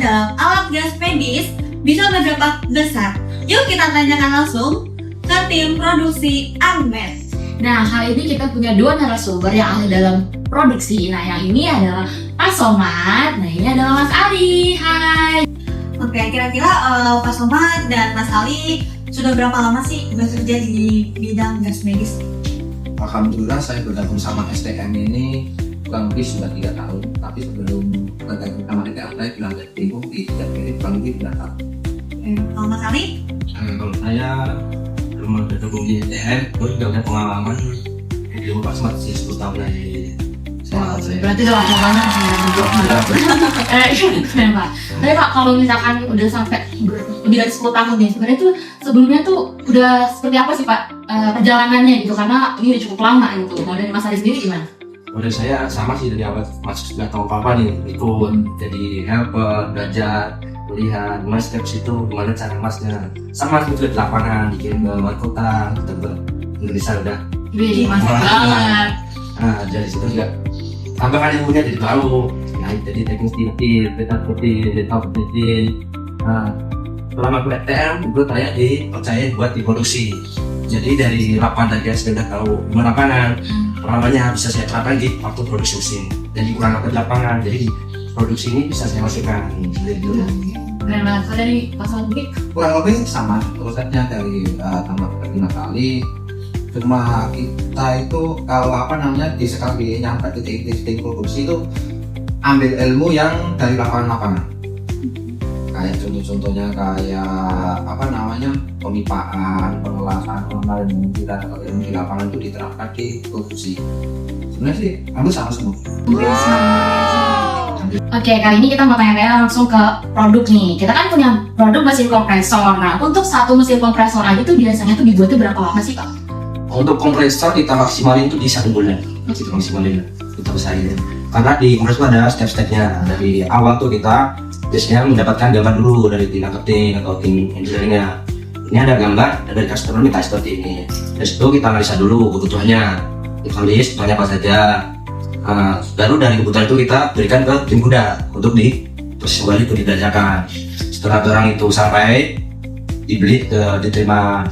dalam alat gas medis bisa berdampak besar? Yuk kita tanyakan langsung ke tim produksi Ahmed. Nah, kali ini kita punya dua narasumber yang ahli dalam produksi. Nah, yang ini adalah Pak Somad, nah ini adalah Mas Ali. Hai. Oke, kira-kira Pak Somad dan Mas Ali sudah berapa lama sih bekerja di bidang gas medis? Alhamdulillah saya bergabung sama STM ini kurang lebih sudah 3 tahun. Tapi sebelum bergabung sama STM saya bilang bingung di gas medis kurang lebih 3 tahun. Kalau Mas Ali? Kalau saya belum bergabung di STM, terus juga punya pengalaman di rumah masih 10 tahun lagi. Wow, berarti udah lama banget sih ya. Pak. Tapi Pak, kalau misalkan udah sampai lebih dari 10 tahun nih, sebenarnya tuh sebelumnya tuh udah seperti apa sih Pak perjalanannya gitu? Karena ini udah cukup lama gitu. Mau dari Mas Ali sendiri gimana? Udah saya sama sih dari awal masuk nggak tahu apa-apa nih, ikut jadi helper, belajar, kuliah, gimana setiap situ, gimana cara masnya, sama itu di lapangan, dikirim ke luar kota, kita Indonesia udah. Wih, mantap banget. Nah dari situ juga tambahkan ilmunya jadi tahu, nah jadi teknik sipil, peta putih, data putih. Nah selama ke STM itu saya dipercaya buat diproduksi. Jadi dari lapangan tadi saya sudah tahu gimana lapangan, pengalamannya bisa saya terapkan di waktu produksi mesin. Jadi kurang apa di lapangan, jadi produksi ini bisa saya masukkan. Gitu. Keren banget. Kalau dari Mas Ali? Kurang lebih sama prosesnya dari tambah ke 5 kali. Cuma kita itu kalau di sekali nyampe di titik produksi itu ambil ilmu yang dari lapangan-lapangan. Kayak contohnya kayak pemipaan, pengelasan, ilmu di lapangan itu diterapkan di produksi. Sebenarnya sih hampir sama semua. Oke, kali ini kita mau tanya-tanya langsung ke produk nih. Kita kan punya produk mesin kompresor. Nah, untuk satu mesin kompresor aja tuh biasanya tuh dibuatnya berapa lama sih Pak? Untuk kompresor kita maksimalin itu di 1 bulan. Kita maksimalin, kita besarin. Karena di kompresor ada step-stepnya. Dari awal tuh kita biasanya mendapatkan gambar dulu dari tim marketing atau tim engineeringnya. Ini ada gambar dari customer minta seperti ini. Dari situ kita analisa dulu kebutuhannya. Kita list kebutuhannya apa saja. Baru dari kebutuhan itu kita berikan ke tim kuda untuk proses kembali itu dikerjakan. Setelah barang itu sampai dibeli, diterima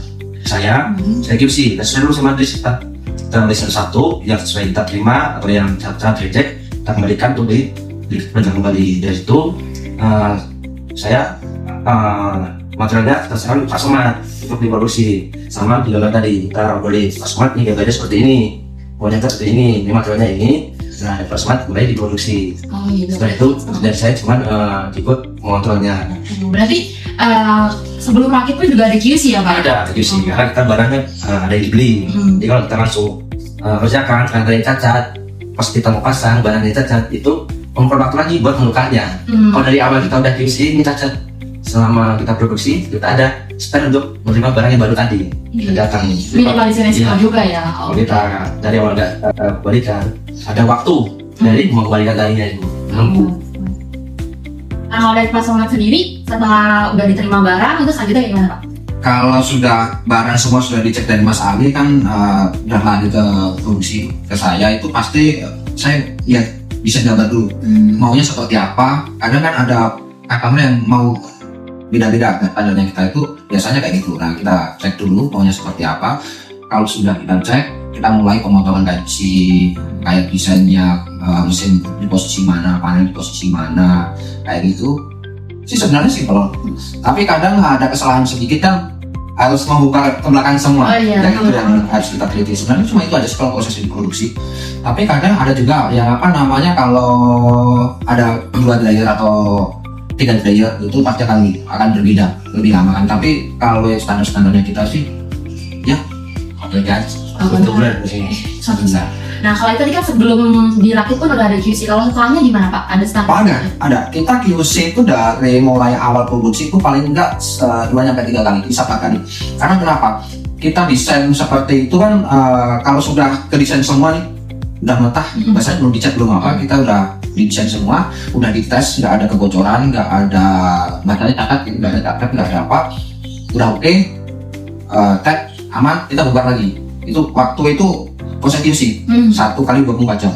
saya QC, kita sesuai dulu sama list kita list satu yang sesuai kita terima atau yang cacat reject kita kembalikan untuk dikerjakan kembali. Dari situ saya materialnya terserah Pak Somad untuk diproduksi sama di gambar tadi kita boleh Pak Somad nih gambarnya seperti ini, pokoknya seperti ini materialnya ini. Nah, Pak Somad mulai diproduksi. Oh gitu. Setelah itu dari saya cuma ikut mengontrolnya. Berarti sebelum rakit pun juga ada QC ya Pak? Ada QC, karena kita barangnya ada yang dibeli. Jadi kalau kita langsung kerjakan, karena ada yang cacat, pas kita mau pasang barangnya cacat, itu memperwaktu lagi buat menukarnya. Kalau dari awal kita udah QC, ini cacat, selama kita produksi, kita ada spare untuk menerima barang yang baru tadi. Kita datang. Minimalisir resiko juga ya? Kalau kita dari awal nggak kembalikan, ada waktu dari mengembalikan tadinya itu. Nah, kalau dari Pak Somad sendiri, setelah udah diterima barang, itu selanjutnya gimana Pak? Kalau sudah barang semua sudah dicek dari Mas Ali kan udah lanjut ke produksi ke saya, itu pasti saya lihat bisa gambar dulu maunya seperti apa. Kadang kan ada customer yang mau beda-beda panjangnya kita itu biasanya kayak gitu. Nah kita cek dulu maunya seperti apa. Kalau sudah kita cek, kita mulai pemotongan gaji, kayak desainnya mesin di posisi mana, panel di posisi mana, kayak gitu. Sih sebenarnya simpel, tapi kadang ada kesalahan sedikit kan harus membuka ke belakang semua. Dan itu yang harus kita teliti. Sebenarnya cuma itu aja sih kalau proses diproduksi. Tapi kadang ada juga yang kalau ada 2 dryer atau 3 dryer itu pasti akan berbeda, lebih lama kan. Tapi kalau yang standarnya kita sih ya Satu bulan. Nah kalau itu tadi kan sebelum dirakit pun udah ada QC. Kalau setelahnya gimana Pak? Ada standar? Ada. Kita QC itu dari mulai awal produksi itu paling enggak 2-3 kali, bisa 4 kali. Karena kenapa? Kita desain seperti itu kan kalau sudah ke desain semua nih, udah mentah, biasanya belum dicat belum apa, kita udah didesain semua, udah dites, nggak ada kebocoran, nggak ada cacat, nggak ada apa, udah oke, tag aman, kita bubar lagi. Itu waktu itu proses QC 1 kali 24 jam.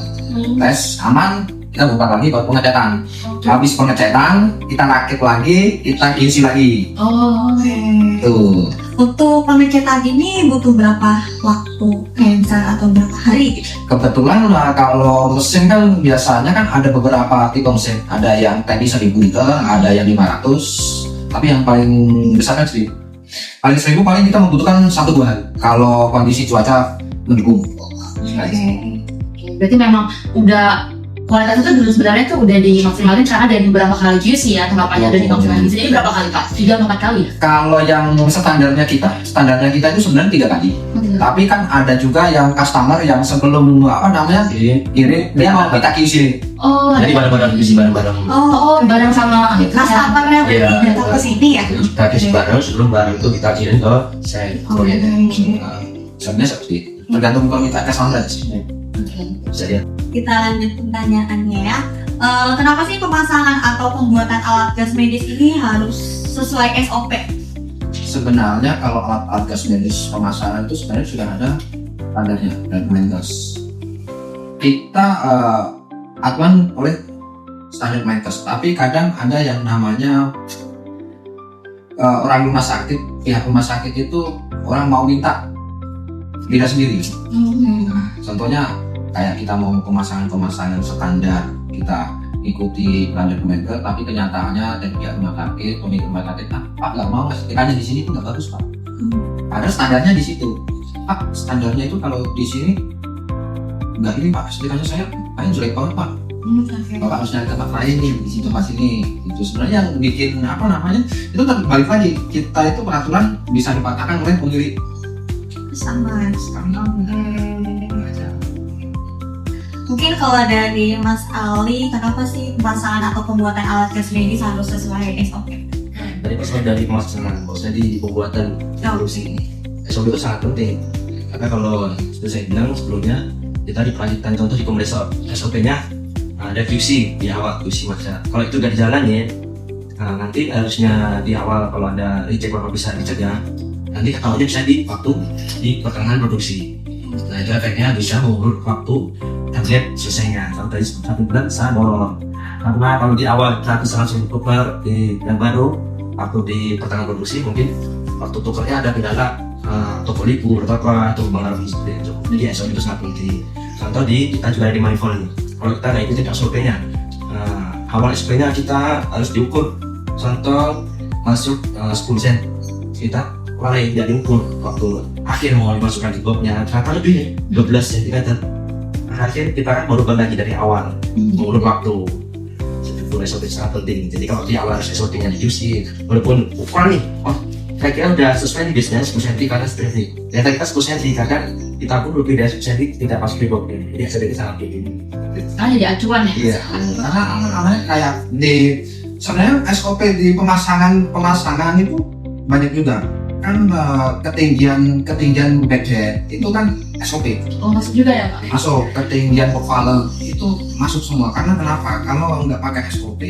Tes aman, kita buka lagi buat pengecetan. Habis pengecetan kita rakit lagi, kita isi lagi. Oh, Oke. Tuh. Untuk pengecetan ini butuh berapa waktu, kayak misalnya atau berapa hari gitu? Kebetulan kalau mesin kan biasanya kan ada beberapa tipe mesin. Ada yang teknis 1000 liter, ada yang 500. Tapi yang paling besar kan 1000. Paling 1000 paling kita membutuhkan 1-2 hari. Kalau kondisi cuaca mendukung. berarti memang udah kualitas itu dulu sebenarnya tuh udah dimaksimalin karena dari beberapa kali QC ya, tahapannya udah dimaksimalin. Jadi berapa kali Pak? 3-4 kali ya? Kalau yang standarnya kita itu sebenarnya 3 kali. Tapi kan ada juga yang customer yang sebelum kirim dia mau kita QC. Oh, Jadi barang-barang isi barang-barang. Oh, bareng sama customer-nya Iya. datang ke sini ya? Kita isi barang sebelum barang itu kita kirim ke saya. Oke. Sebenarnya seperti itu. Tergantung permintaan customer sih. Saya Kita lanjut pertanyaannya ya. Kenapa sih pemasangan atau pembuatan alat gas medis ini harus sesuai SOP? Sebenarnya kalau alat gas medis pemasangan itu sebenarnya sudah ada standarnya dan Menkes. Kita aturan oleh standar Menkes, tapi kadang ada yang namanya orang rumah sakit, pihak rumah sakit itu orang mau minta beda sendiri. Nah, contohnya kayak kita mau pemasangan standar, kita ikuti standar Menkes, tapi kenyataannya dari pihak rumah sakit, pemilik rumah sakit, Pak nggak mau stikernya di sini itu nggak bagus Pak. Ada standarnya di situ. Pak standarnya itu kalau di sini nggak ini Pak, stikernya saya paling jelek banget Pak. Bapak harus nyari tempat lain nih di situ Pak sini. Itu sebenarnya yang bikin itu terbalik lagi. Kita itu peraturan bisa dipatahkan oleh pemilik. Sama. Mungkin kalau dari Mas Ali, kenapa sih pemasangan atau pembuatan alat gas medis harus sesuai SOP? dari persoalan dari pemasangan, maksudnya di pembuatan produksi ini SOP itu sangat penting karena kalau sudah saya bilang sebelumnya kita diperhatikan contoh di kompresor SOP-nya ada QC di awal QC masa kalau itu gak dijalanin nanti harusnya di awal kalau ada reject berapa besar reject ya nanti ketahuannya bisa di waktu di pertengahan produksi. Nah itu efeknya bisa mengurut waktu target selesainya sampai 1 bulan bisa bolong karena kalau di awal kita bisa langsung tukar di yang baru waktu di pertengahan produksi mungkin waktu tukarnya ada kendala toko libur atau apa atau mengalami seperti itu. Jadi SOP itu sangat penting. Contoh kita juga ada di manifold nih. Kalau kita nggak ikutin SOP-nya, awal SOP-nya kita harus diukur. Contoh masuk 10 sen, kita mulai tidak diukur waktu akhir mau dimasukkan di boxnya ternyata lebih 12 cm. Akhir kita kan baru lagi dari awal mengurut waktu. Itu SOP sangat penting. Jadi kalau di awal SOP-nya diusi, walaupun ukuran nih, kira-kira udah sesuai nih biasanya 10 cm karena seperti ini. Ternyata kita 10 cm karena kita pun lebih dari 10 cm tidak masuk di box ini. Jadi SOP sangat penting. Sekarang jadi acuan ya? Iya. Karena kayak di sebenarnya SOP di pemasangan itu banyak juga. Kan ketinggian backjet itu kan SOP. Oh masuk juga ya Pak? Masuk ketinggian profile itu masuk semua. Karena kenapa? Kalau nggak pakai SOP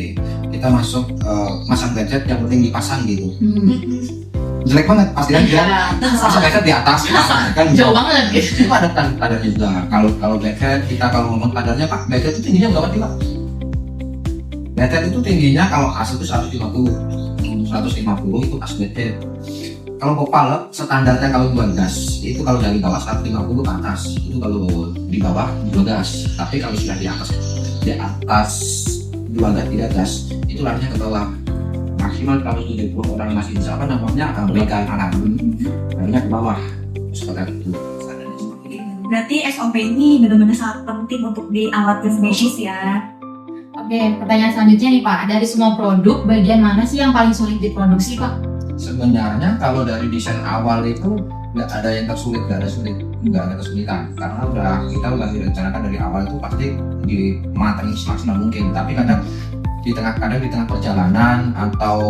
kita masuk masang gadget yang penting dipasang gitu. Jelek banget pasti kan dia pasang gadget di atas kan Jauh banget gitu. itu ada standar juga. Kalau gadget kita kalau ngomong standarnya Pak, gadget itu tingginya berapa sih Pak? Gadget itu tingginya kalau as itu 150 itu as gadget. Kalau popal standarnya kalau buat gas itu kalau dari bawah 150 ke atas itu kalau di bawah 2 gas. Tapi kalau sudah di atas 2 gas 3 gas itu larinya ke bawah. Maksimal kalau 70 orang masih bisa berikan alarm larinya ke bawah seperti itu. Berarti SOP ini benar-benar sangat penting untuk di alat gas medis ya. Oke, pertanyaan selanjutnya nih Pak, dari semua produk bagian mana sih yang paling sulit diproduksi Pak? Sebenarnya kalau dari desain awal itu nggak ada yang tersulit, nggak ada kesulitan karena kita udah direncanakan dari awal itu pasti dimatangin semaksimal mungkin. Tapi kadang di tengah perjalanan atau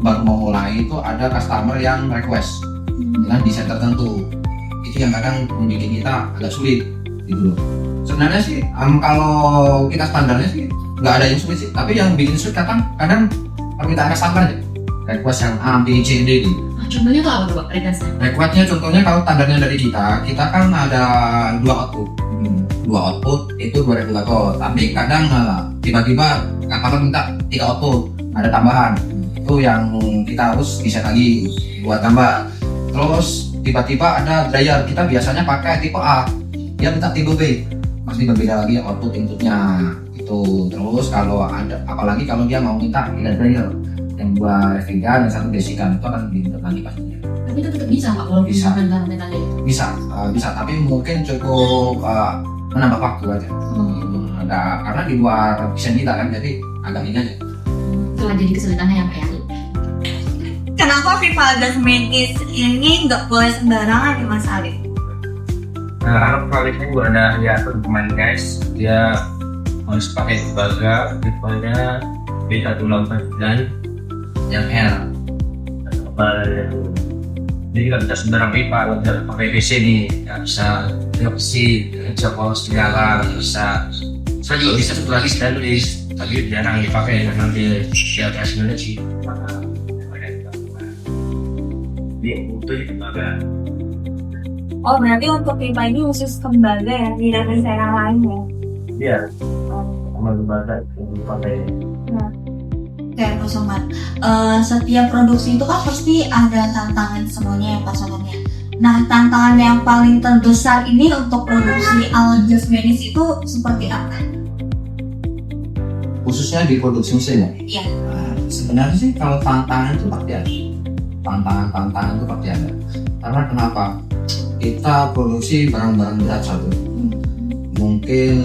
baru mau mulai itu ada customer yang request dengan desain tertentu, itu yang kadang membuat kita agak sulit gitu loh. Sebenarnya sih kalau kita standarnya sih nggak ada yang sulit sih, tapi yang bikin sulit kadang permintaan customer aja. Request yang A, B, C, D gitu. Contohnya tuh apa tuh Pak requestnya? Requestnya contohnya kalau standarnya dari kita kan ada 2 output. 2 output itu 2 regulator, tapi kadang tiba-tiba katakan minta 3 output, ada tambahan, itu yang kita harus bisa lagi buat tambah. Terus tiba-tiba ada dryer, kita biasanya pakai tipe A, dia minta tipe B, pasti berbeda lagi output inputnya itu. Terus kalau ada, apalagi kalau dia mau minta 3 dryer, yang 2 refrigeran dan 1 desikan, itu akan dibentuk lagi pastinya. Tapi itu tetap bisa Pak kalau Bisa. mental-mental itu. Bisa, tapi mungkin cukup menambah waktu aja. Karena di luar bisa kita kan, jadi agak ini aja. Itulah jadi kesulitannya ya Pak ya. Kenapa pipa gas medis ini nggak boleh sembarangan nih Mas Ali? Alat kualitasnya juga ada diatur teman guys, dia harus pakai tembaga, tipenya B189 Yang L, jadi nggak bisa sembarang pipa, kalau tidak pakai PC nih nggak bisa besi, joko segala bisa. Saya juga bisa satu lagi stainless, tapi jarang dipakai karena dia atas sih. Dia butuh tembaga. Oh berarti untuk pipa ini khusus tembaga ya, tidak bisa yang lain ya? Iya, sama tembaga yang dipakai. Oke Pak Somad, setiap produksi itu kan pasti ada tantangan semuanya ya Pak Somadnya. Nah tantangan yang paling terbesar ini untuk produksi alat gas medis itu seperti apa? khususnya di produksi mesin ya. Iya. Sebenarnya sih kalau tantangan itu pasti ada. Tantangan itu pasti ada. Karena kenapa? Kita produksi barang-barang berat satu. Mungkin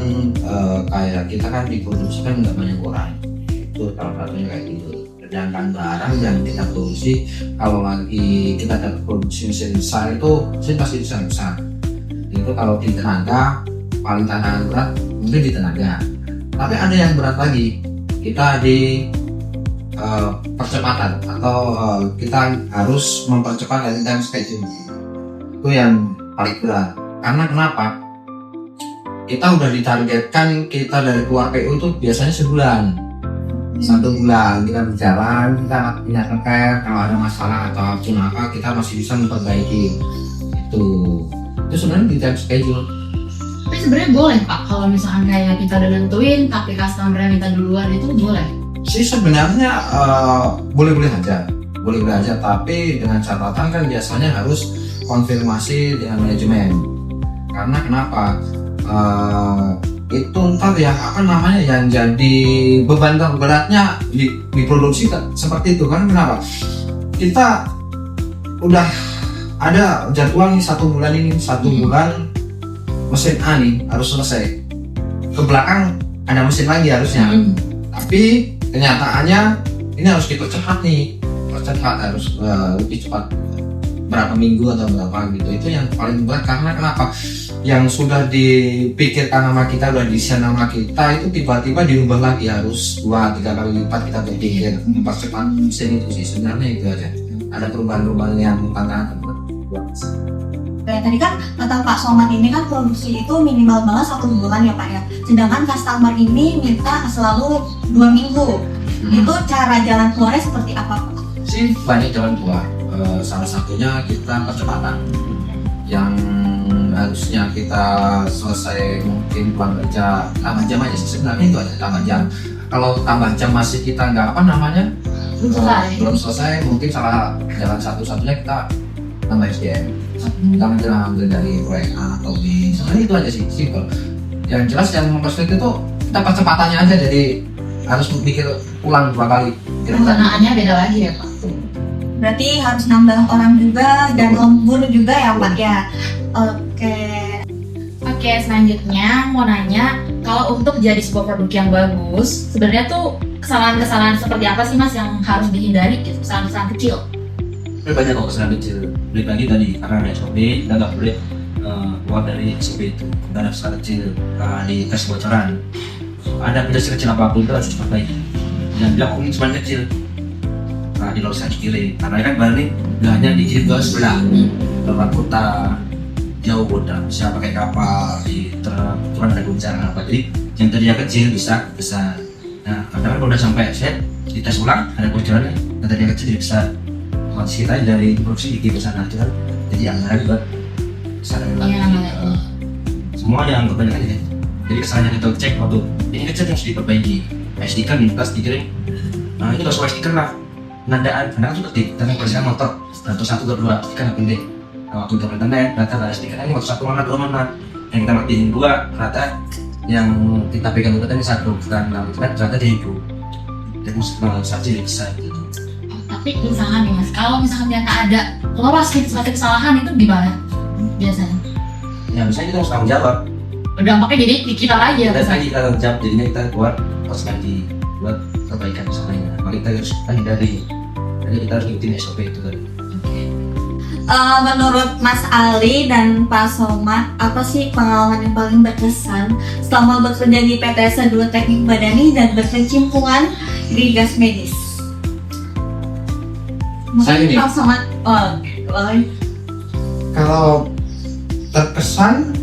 kayak kita kan diproduksi kan nggak banyak orang. Itu salah satunya kayak gitu. Sedangkan barang yang kita produksi, kalau lagi kita dapat produksi mesin besar itu mesin pasti besar. Itu kalau di tenaga paling tantangan berat mungkin di tenaga. Tapi ada yang berat lagi, kita di percepatan atau kita harus mempercepat dari time schedule. Itu yang paling berat. Karena kenapa? Kita udah ditargetkan kita dari keluar PU itu biasanya sebulan. 1 bulan kita berjalan, kita punya terkait, kalau ada masalah atau apa kita masih bisa memperbaiki. Itu sebenarnya di time schedule. Tapi sebenarnya boleh Pak kalau misalkan kayak kita udah nentuin tapi customer minta duluan itu boleh. Sih sebenarnya boleh-boleh aja, tapi dengan catatan kan biasanya harus konfirmasi dengan manajemen. Karena kenapa? Itu ntar ya apa namanya yang jadi beban terberatnya di produksi seperti itu kan. Kenapa? Kita udah ada jadwal nih 1 bulan ini, 1 bulan mesin A nih harus selesai, ke belakang ada mesin lagi harusnya. Tapi kenyataannya ini harus dipercepat nih, harus lebih cepat berapa minggu atau berapa gitu. Itu yang paling berat. Karena kenapa? Yang sudah dipikirkan sama kita, udah desain sama kita, itu tiba-tiba dirubah lagi, harus 2-3 kali lipat kita berpikir mempercepat mesin itu sih. Sebenarnya itu aja, ada perubahan-perubahan yang tantangan buat. Kayak tadi kan kata Pak Somad ini kan produksi itu minimal banget 1 bulan ya Pak ya. Sedangkan customer ini minta selalu 2 minggu. Itu cara jalan keluarnya seperti apa Pak? Sih banyak jalan keluar. Salah satunya kita percepatan. Yang harusnya kita selesai mungkin pulang kerja tambah jam aja sih, sebenarnya itu aja tambah jam. Kalau tambah jam masih kita nggak apa namanya belum selesai, mungkin salah jalan satu-satunya kita tambah SDM. Kita ambil dari proyek A atau B. Sebenarnya itu aja sih, simple. Yang jelas yang mempersulit itu kita percepatannya aja, jadi harus mikir ulang 2 kali. Perencanaannya beda lagi ya Pak. Berarti harus nambah orang juga dan lembur juga ya Pak ya. Oke, selanjutnya mau nanya, kalau untuk jadi sebuah produk yang bagus, sebenarnya tuh kesalahan-kesalahan seperti apa sih Mas yang harus dihindari gitu, kesalahan-kesalahan kecil? Tapi banyak kok kesalahan kecil. Balik lagi tadi karena ada SOP, kita nggak boleh keluar dari SOP itu. Kita ada kesalahan kecil, dikasih bocoran. Ada benda sekecil apapun itu harus diperbaiki. Jangan bilang ini cuma kecil. Nah, di lulusan kiri, karena kan barang ini nggak hanya dikirim ke sebelah, luar kota, jauh udah bisa pakai kapal, di truk, cuma ada guncangan apa. Jadi yang tadinya kecil bisa besar. Nah, kadang kalau udah sampai set, dites ulang ada bocorannya. Yang tadinya kecil jadi besar. Kondisi kita dari produksi di besar natural, jadi yang ada buat besar lagi. Semua yang kebanyakan ini Jadi kesalahan kita cek waktu ini kecil yang harus diperbaiki. Stiker nih, tas dikirim. Nah itu harus stiker lah. Nandaan, karena itu ketik, tentang persiapan motor. Atau 1 atau 2 stiker yang penting. Nah, waktu kita internet, data ada stiker ini waktu 1 mana 2 mana. Yang kita matiin 2, ternyata yang kita pegang itu tadi 1, sekarang internet ternyata dia itu. Dan malah saja bisa gitu. Tapi misalkan nih mas, kalau misalkan ternyata ada lolos nih suatu kesalahan itu gimana biasanya? Ya misalnya kita harus tanggung jawab. Dampaknya jadi di kita lagi ya. Kita Mas? kita tanggung jawab, jadinya kita buat harus ganti buat perbaikan misalnya. Maka kita harus hindari. Jadi kita harus ngikutin SOP itu tadi. Menurut Mas Ali dan Pak Somad, apa sih pengalaman yang paling berkesan selama bekerja di PTS 2 Teknik Badani dan berkecimpungan di gas medis? Saya Mungkin ini. Pak Somad, boleh. Kalau terkesan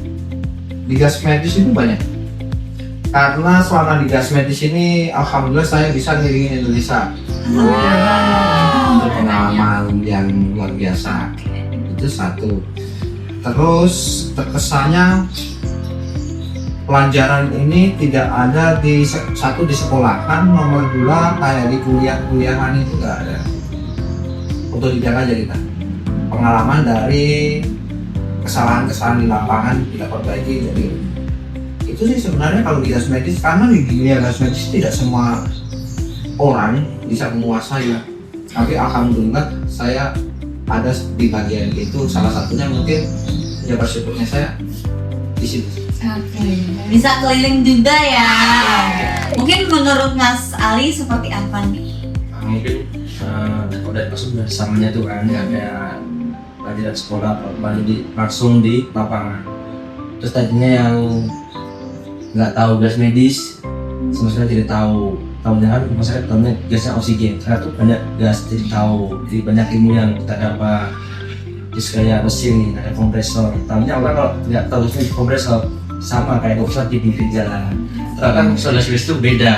di gas medis itu banyak. Karena selama di gas medis ini, alhamdulillah saya bisa ngiringin Indonesia. Itu pengalaman yang luar biasa. Itu satu. Terus terkesannya pelajaran ini tidak ada di satu di sekolahan, nomor 2 kayak di kuliahan itu nggak ada. Otodidak aja kita. Pengalaman dari kesalahan-kesalahan di lapangan kita perbaiki. Jadi itu sih sebenarnya kalau di gas medis, karena di dunia gas medis tidak semua orang bisa menguasai. Tapi alhamdulillah saya ada di bagian itu, salah satunya mungkin ya bersyukurnya saya di situ. Oke, bisa keliling juga ya. Mungkin menurut Mas Ali seperti apa nih? Mungkin kalau dari masuk udah samanya tuh kan nggak kayak pelajaran sekolah kalau langsung di lapangan. Terus tadinya yang nggak tahu gas medis sama sekali tidak tahu jangan masyarakat tahunya gasnya oksigen, karena tuh banyak gas jadi tahu, jadi banyak ilmu yang kita dapat. Terus kayak mesin nih ada kompresor, tahunya orang kalau nggak tahu mesin kompresor sama kayak kompresor di pinggir jalan. Ternyata kan kompresor gas medis itu beda,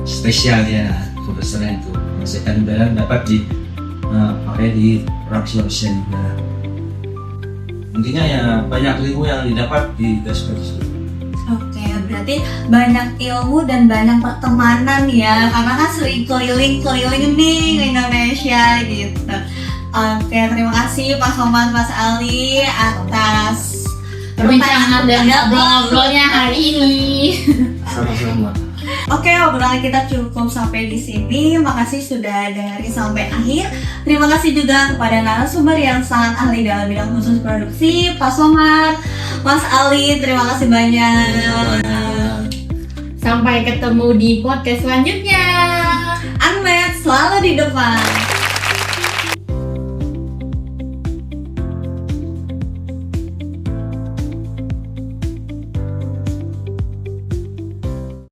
spesial ya kompresornya itu. Mesin udara dapat di pakai di production mesin. Nah, intinya ya banyak ilmu yang didapat di gas medis. Oke, berarti banyak ilmu dan banyak pertemanan ya, karena kan sering keliling-keliling nih ke Indonesia gitu. Oke, terima kasih Pak Somad, Mas Ali atas Perbincangan dan ngobrol-ngobrolnya hari ini. Sama-sama. Oke, obrolan kita cukup sampai di sini. Makasih sudah dengerin sampai akhir. Terima kasih juga kepada narasumber yang sangat ahli dalam bidang khusus produksi, Pak Somad, Mas Ali. Terima kasih banyak. Sampai ketemu di podcast selanjutnya. Unmet selalu di depan.